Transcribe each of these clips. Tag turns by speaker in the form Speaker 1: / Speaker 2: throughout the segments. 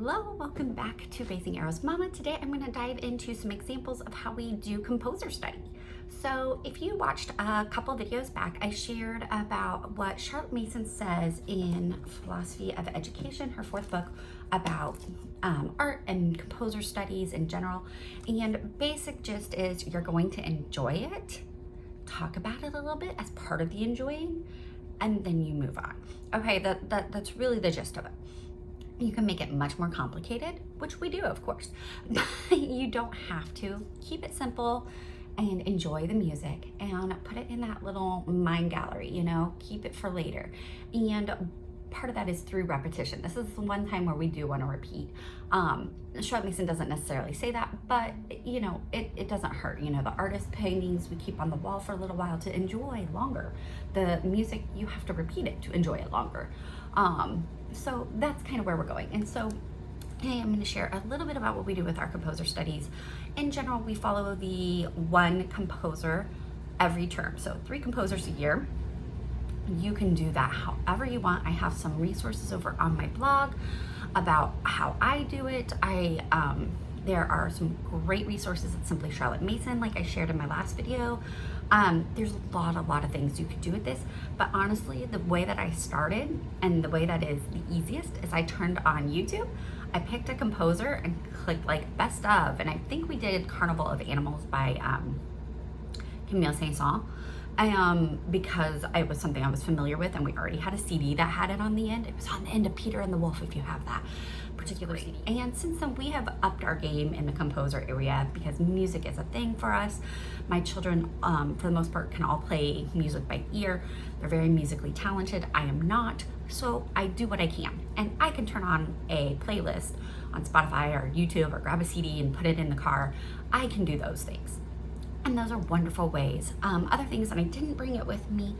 Speaker 1: Hello, welcome back to Raising Arrows Mama. Today I'm going to dive into some examples of how we do composer study. So if you watched a couple videos back, I shared about what Charlotte Mason says in Philosophy of Education, her fourth book about art and composer studies in general. And basic gist is you're going to enjoy it, talk about it a little bit as part of the enjoying, and then you move on. Okay, that's really the gist of it. You can make it much more complicated, which we do, of course. You don't have to. Keep it simple and enjoy the music and put it in that little mind gallery, keep it for later. And part of that is through repetition. This is the one time where we do want to repeat. Charlotte Mason doesn't necessarily say that, but it doesn't hurt. The artist paintings we keep on the wall for a little while to enjoy longer. The music, you have to repeat it to enjoy it longer. So that's kind of where we're going. And so today I'm going to share a little bit about what we do with our composer studies. In general, we follow the one composer every term. So 3 composers a year. You can do that however you want. I have some resources over on my blog about how I do it. There are some great resources at Simply Charlotte Mason, like I shared in my last video. There's a lot of things you could do with this, but honestly, the way that I started and the way that is the easiest is I turned on YouTube. I picked a composer and clicked like best of, and I think we did Carnival of Animals by Camille Saint-Saëns. Because it was something I was familiar with, and we already had a CD that had it on the end. It was on the end of Peter and the Wolf, if you have that particular CD. And since then, we have upped our game in the composer area because music is a thing for us. My children, for the most part, can all play music by ear. They're very musically talented. I am not, so I do what I can. And I can turn on a playlist on Spotify or YouTube or grab a CD and put it in the car. I can do those things. And those are wonderful ways. Other things, and I didn't bring it with me,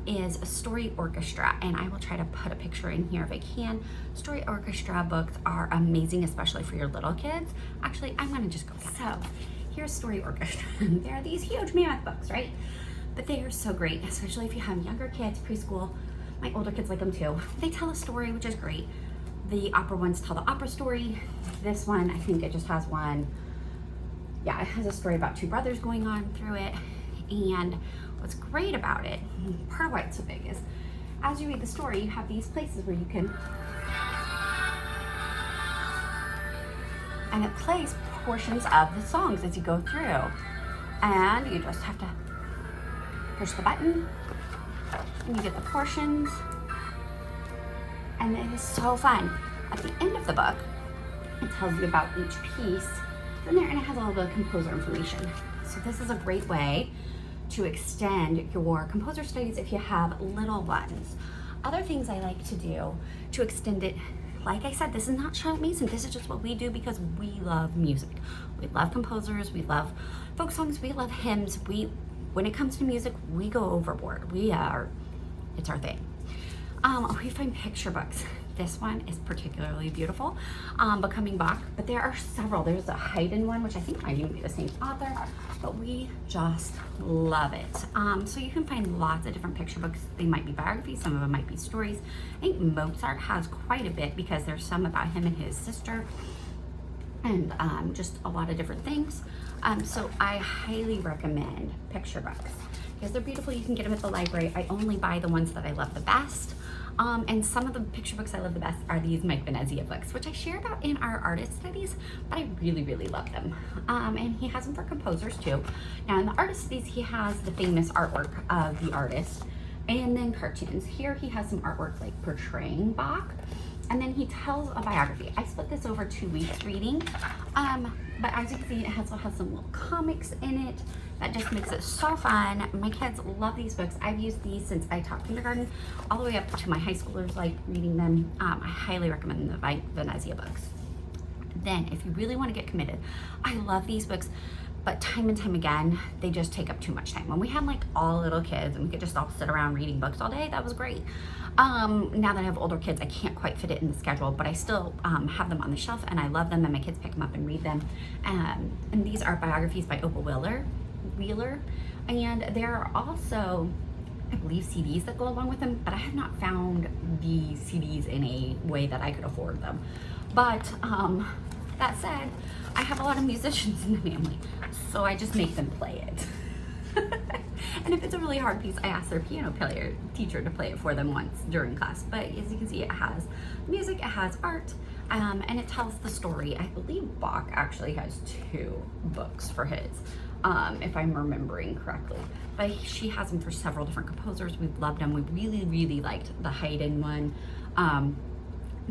Speaker 1: is a story orchestra. And I will try to put a picture in here if I can. Story orchestra books are amazing, especially for your little kids. Actually, I'm gonna just go. So here's story orchestra. There are these huge mammoth books, right? But they are so great, especially if you have younger kids, preschool. My older kids like them too. They tell a story, which is great. The opera ones tell the opera story. This one, I think it just has one. Yeah, it has a story about 2 brothers going on through it. And what's great about it, part of why it's so big, is as you read the story, you have these places where you can, and it plays portions of the songs as you go through. And you just have to push the button, and you get the portions. And it is so fun. At the end of the book, it tells you about each piece in there, and it has all the composer information. So this is a great way to extend your composer studies if you have little ones. Other things I like to do to extend it, like I said, this is not Charlotte Mason. This is just what we do because we love music. We love composers. We love folk songs. We love hymns. When it comes to music, we go overboard. It's our thing. We find picture books. This one is particularly beautiful, Becoming Bach, but there are several. There's a Haydn one, which I think might even be the same author, but we just love it. So you can find lots of different picture books. They might be biographies, some of them might be stories. I think Mozart has quite a bit because there's some about him and his sister, and just a lot of different things. So I highly recommend picture books because they're beautiful. You can get them at the library. I only buy the ones that I love the best. And some of the picture books I love the best are these Mike Venezia books, which I share about in our artist studies, but I really love them. And he has them for composers too. Now in the artist studies, he has the famous artwork of the artist and then cartoons. Here he has some artwork like portraying Bach, and then he tells a biography. I split this over 2 weeks reading, but as you can see, it also has some little comics in it. That just makes it so fun. My kids love these books. I've used these since I taught kindergarten, all the way up to my high schoolers like reading them. I highly recommend the Venezia books. Then, if you really want to get committed, I love these books, but time and time again, they just take up too much time. When we had like all little kids and we could just all sit around reading books all day, that was great. Now that I have older kids, I can't quite fit it in the schedule, but I still have them on the shelf and I love them, and my kids pick them up and read them. And these are biographies by Opal Wheeler, and there are also, I believe, CDs that go along with them, but I have not found the CDs in a way that I could afford them. But that said, I have a lot of musicians in the family, so I just make them play it. And if it's a really hard piece, I ask their piano player teacher to play it for them once during class. But as you can see, it has music, it has art, and it tells the story. I believe Bach actually has 2 books for his, if I'm remembering correctly. But she has them for several different composers. We've loved them. We really liked the Haydn one.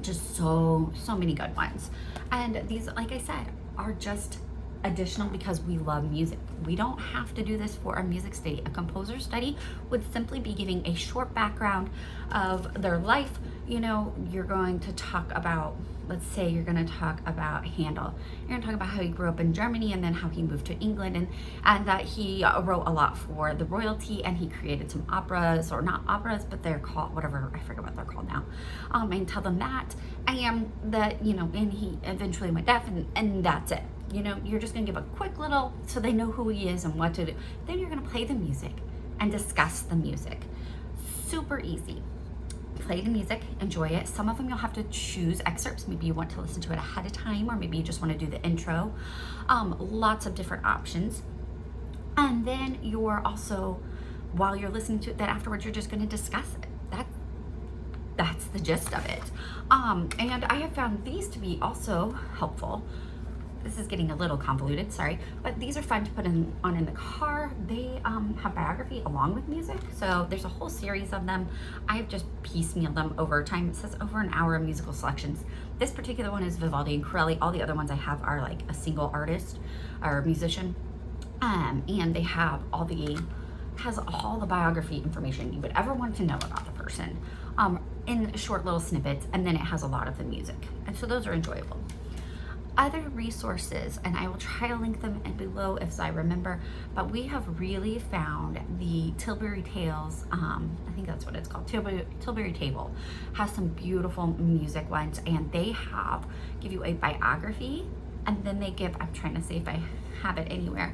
Speaker 1: Just so many good ones. And these, like I said, are just additional because we love music. We don't have to do this for a music study. A composer study would simply be giving a short background of their life. You know, you're going to talk about, let's say you're going to talk about Handel. You're going to talk about how he grew up in Germany and then how he moved to England, and that he wrote a lot for the royalty, and he created some operas, or not operas, but they're called whatever, I forget what they're called now, and tell them that, and that, you know, and he eventually went deaf, and that's it. You know, you're just going to give a quick little, so they know who he is and what to do. Then you're going to play the music and discuss the music. Super easy. Play the music, enjoy it. Some of them you'll have to choose excerpts. Maybe you want to listen to it ahead of time, or maybe you just want to do the intro. Lots of different options. And then you're also, while you're listening to it, then afterwards you're just going to discuss it. That's the gist of it. And I have found these to be also helpful. This is getting a little convoluted, sorry, but these are fun to put on in the car. They have biography along with music, so there's a whole series of them. I've just piecemealed them over time. It says over an hour of musical selections. This particular one is Vivaldi and Corelli. All the other ones I have are like a single artist or musician, and they have has all the biography information you would ever want to know about the person in short little snippets, and then it has a lot of the music, and so those are enjoyable. Other resources, and I will try to link them below if I remember, but we have really found the Tilbury Tales, I think that's what it's called, Tilbury Table, has some beautiful music ones, and they give you a biography, and then they give, I'm trying to see if I have it anywhere,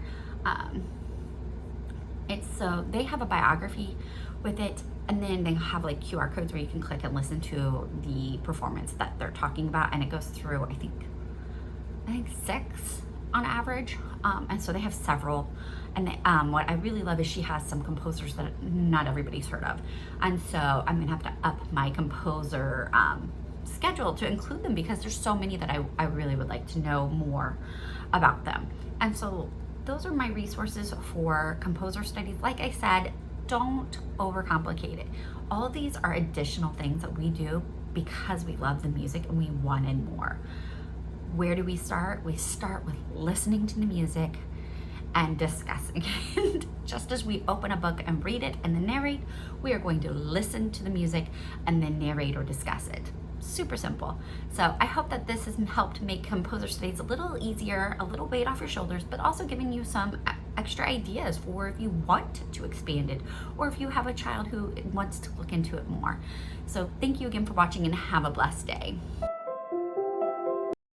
Speaker 1: they have a biography with it, and then they have like QR codes where you can click and listen to the performance that they're talking about, and it goes through, I think 6 on average, and so they have several, and what I really love is she has some composers that not everybody's heard of, and so I'm gonna have to up my composer schedule to include them, because there's so many that I really would like to know more about them. And so those are my resources for composer studies. Like I said, don't overcomplicate it. All of these are additional things that we do because we love the music and we wanted more. Where do we start? We start with listening to the music and discussing it. Just as we open a book and read it and then narrate, we are going to listen to the music and then narrate or discuss it. Super simple. So I hope that this has helped make composer studies a little easier, a little weight off your shoulders, but also giving you some extra ideas for if you want to expand it, or if you have a child who wants to look into it more. So thank you again for watching, and have a blessed day.